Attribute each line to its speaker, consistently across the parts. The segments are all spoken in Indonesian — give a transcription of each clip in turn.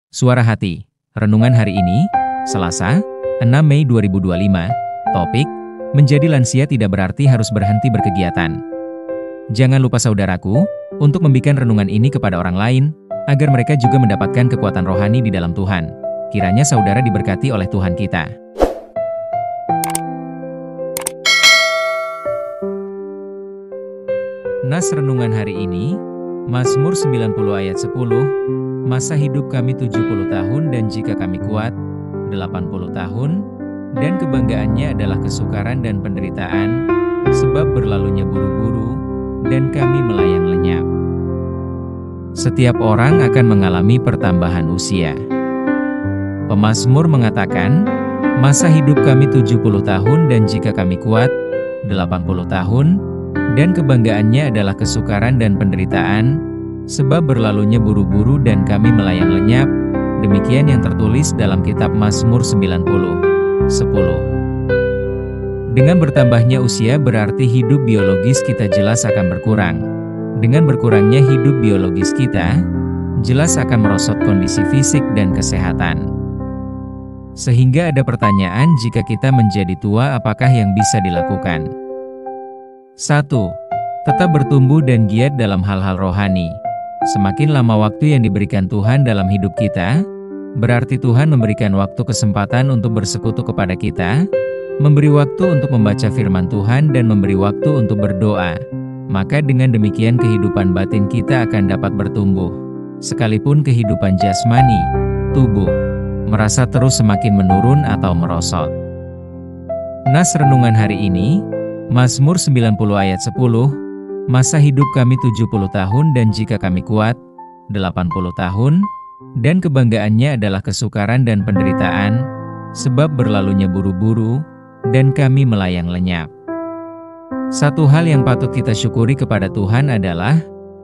Speaker 1: Suara Hati, renungan hari ini, Selasa, 6 Mei 2025, topik, menjadi lansia tidak berarti harus berhenti berkegiatan. Jangan lupa saudaraku, untuk membikan renungan ini kepada orang lain, agar mereka juga mendapatkan kekuatan rohani di dalam Tuhan. Kiranya saudara diberkati oleh Tuhan kita. Nas renungan hari ini, Mazmur 90 ayat 10, masa hidup kami 70 tahun dan jika kami kuat, 80 tahun, dan kebanggaannya adalah kesukaran dan penderitaan, sebab berlalunya buru-buru, dan kami melayang lenyap. Setiap orang akan mengalami pertambahan usia. Pemazmur mengatakan, masa hidup kami 70 tahun dan jika kami kuat, 80 tahun, dan kebanggaannya adalah kesukaran dan penderitaan, sebab berlalunya buru-buru dan kami melayang lenyap. Demikian yang tertulis dalam kitab Mazmur 90:10. Dengan bertambahnya usia berarti hidup biologis kita jelas akan berkurang. Dengan berkurangnya hidup biologis kita, jelas akan merosot kondisi fisik dan kesehatan. Sehingga ada pertanyaan, jika kita menjadi tua apakah yang bisa dilakukan? 1. Tetap bertumbuh dan giat dalam hal-hal rohani. Semakin lama waktu yang diberikan Tuhan dalam hidup kita, berarti Tuhan memberikan waktu kesempatan untuk bersekutu kepada kita, memberi waktu untuk membaca firman Tuhan dan memberi waktu untuk berdoa. Maka dengan demikian kehidupan batin kita akan dapat bertumbuh. Sekalipun kehidupan jasmani, tubuh, merasa terus semakin menurun atau merosot. Nas renungan hari ini, Mazmur 90 ayat 10, masa hidup kami 70 tahun dan jika kami kuat, 80 tahun, dan kebanggaannya adalah kesukaran dan penderitaan, sebab berlalunya buru-buru, dan kami melayang lenyap. Satu hal yang patut kita syukuri kepada Tuhan adalah,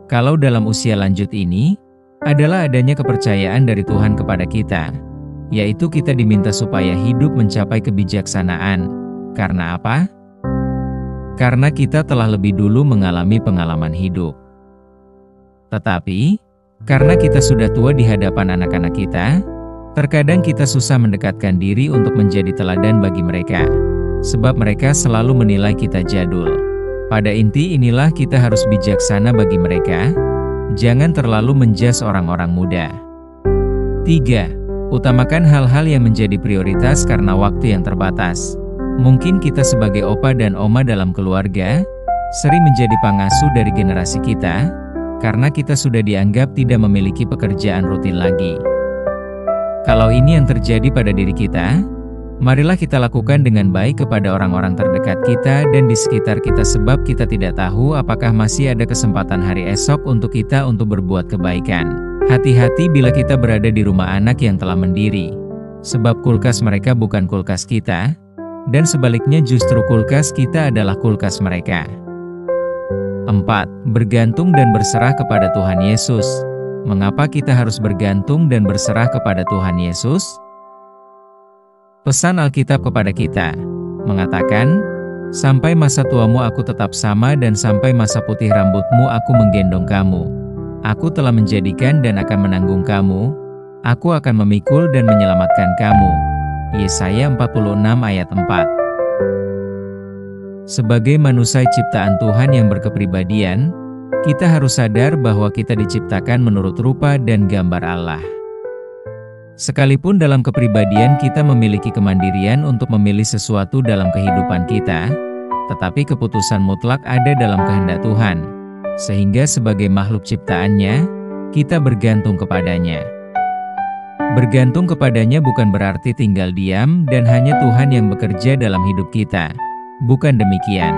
Speaker 1: kalau dalam usia lanjut ini, adalah adanya kepercayaan dari Tuhan kepada kita, yaitu kita diminta supaya hidup mencapai kebijaksanaan. Karena apa? Karena kita telah lebih dulu mengalami pengalaman hidup. Tetapi, karena kita sudah tua di hadapan anak-anak kita, terkadang kita susah mendekatkan diri untuk menjadi teladan bagi mereka, sebab mereka selalu menilai kita jadul. Pada inti inilah kita harus bijaksana bagi mereka, jangan terlalu menjas orang-orang muda. 3. Utamakan hal-hal yang menjadi prioritas karena waktu yang terbatas. Mungkin kita sebagai opa dan oma dalam keluarga, sering menjadi pengasuh dari generasi kita, karena kita sudah dianggap tidak memiliki pekerjaan rutin lagi. Kalau ini yang terjadi pada diri kita, marilah kita lakukan dengan baik kepada orang-orang terdekat kita dan di sekitar kita sebab kita tidak tahu apakah masih ada kesempatan hari esok untuk kita untuk berbuat kebaikan. Hati-hati bila kita berada di rumah anak yang telah mendiri, sebab kulkas mereka bukan kulkas kita, dan sebaliknya justru kulkas kita adalah kulkas mereka. 4. Bergantung dan berserah kepada Tuhan Yesus. Mengapa kita harus bergantung dan berserah kepada Tuhan Yesus? Pesan Alkitab kepada kita mengatakan, sampai masa tuamu aku tetap sama dan sampai masa putih rambutmu aku menggendong kamu. Aku telah menjadikan dan akan menanggung kamu. Aku akan memikul dan menyelamatkan kamu. Yesaya 46 ayat 4. Sebagai manusia ciptaan Tuhan yang berkepribadian, kita harus sadar bahwa kita diciptakan menurut rupa dan gambar Allah. Sekalipun dalam kepribadian kita memiliki kemandirian untuk memilih sesuatu dalam kehidupan kita, tetapi keputusan mutlak ada dalam kehendak Tuhan, sehingga sebagai makhluk ciptaannya, kita bergantung kepadanya. Bergantung kepadanya bukan berarti tinggal diam dan hanya Tuhan yang bekerja dalam hidup kita. Bukan demikian.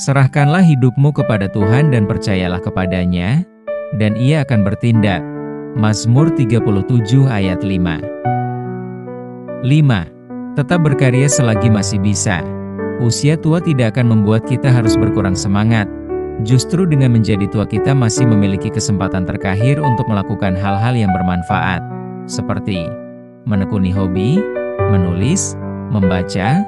Speaker 1: Serahkanlah hidupmu kepada Tuhan dan percayalah kepadanya, dan Ia akan bertindak. Mazmur 37 ayat 5. 5. Tetap berkarya selagi masih bisa. Usia tua tidak akan membuat kita harus berkurang semangat. Justru dengan menjadi tua kita masih memiliki kesempatan terkahir untuk melakukan hal-hal yang bermanfaat, seperti menekuni hobi, menulis, membaca,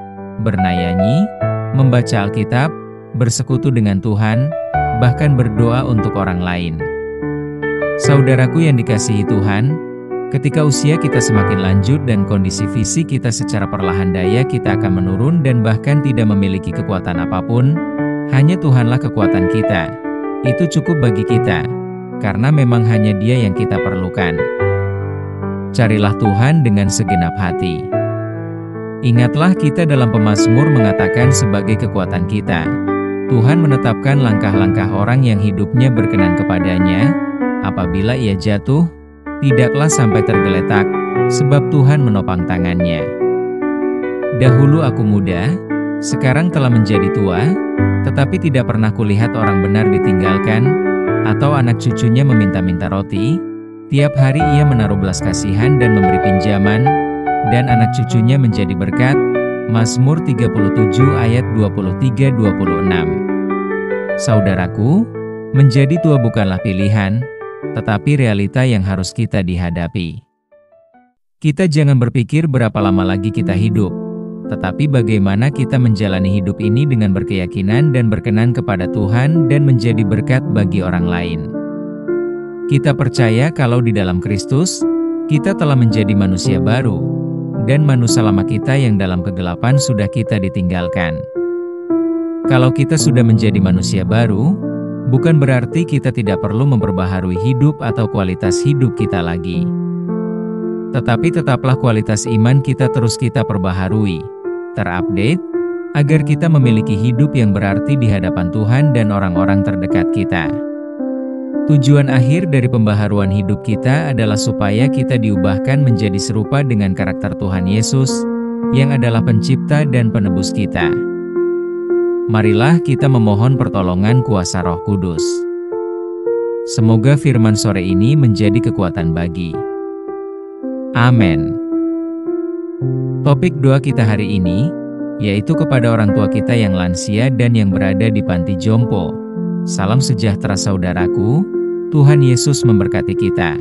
Speaker 1: bernyanyi, membaca Alkitab, bersekutu dengan Tuhan, bahkan berdoa untuk orang lain. Saudaraku yang dikasihi Tuhan, Ketika usia kita semakin lanjut dan kondisi fisik kita secara perlahan daya kita akan menurun dan bahkan tidak memiliki kekuatan apapun, hanya Tuhanlah kekuatan kita. Itu cukup bagi kita, karena memang hanya Dia yang kita perlukan. Carilah Tuhan dengan segenap hati. Ingatlah kita dalam Pemazmur mengatakan sebagai kekuatan kita. Tuhan menetapkan langkah-langkah orang yang hidupnya berkenan kepadanya. Apabila ia jatuh, tidaklah sampai tergeletak, sebab Tuhan menopang tangannya. Dahulu aku muda, sekarang telah menjadi tua, tetapi tidak pernah kulihat orang benar ditinggalkan, atau anak cucunya meminta-minta roti. Tiap hari ia menaruh belas kasihan dan memberi pinjaman, dan anak cucunya menjadi berkat. Mazmur 37 ayat 23-26. Saudaraku, menjadi tua bukanlah pilihan, tetapi realita yang harus kita dihadapi. Kita jangan berpikir berapa lama lagi kita hidup, tetapi bagaimana kita menjalani hidup ini dengan berkeyakinan dan berkenan kepada Tuhan dan menjadi berkat bagi orang lain. Kita percaya kalau di dalam Kristus, kita telah menjadi manusia baru, dan manusia lama kita yang dalam kegelapan sudah kita ditinggalkan. Kalau kita sudah menjadi manusia baru, bukan berarti kita tidak perlu memperbaharui hidup atau kualitas hidup kita lagi. Tetapi tetaplah kualitas iman kita terus kita perbaharui, terupdate, agar kita memiliki hidup yang berarti di hadapan Tuhan dan orang-orang terdekat kita. Tujuan akhir dari pembaharuan hidup kita adalah supaya kita diubahkan menjadi serupa dengan karakter Tuhan Yesus, yang adalah pencipta dan penebus kita. Marilah kita memohon pertolongan kuasa Roh Kudus. Semoga firman sore ini menjadi kekuatan bagi. Amin. Topik doa kita hari ini, yaitu kepada orang tua kita yang lansia dan yang berada di panti jompo. Salam sejahtera saudaraku, Tuhan Yesus memberkati kita.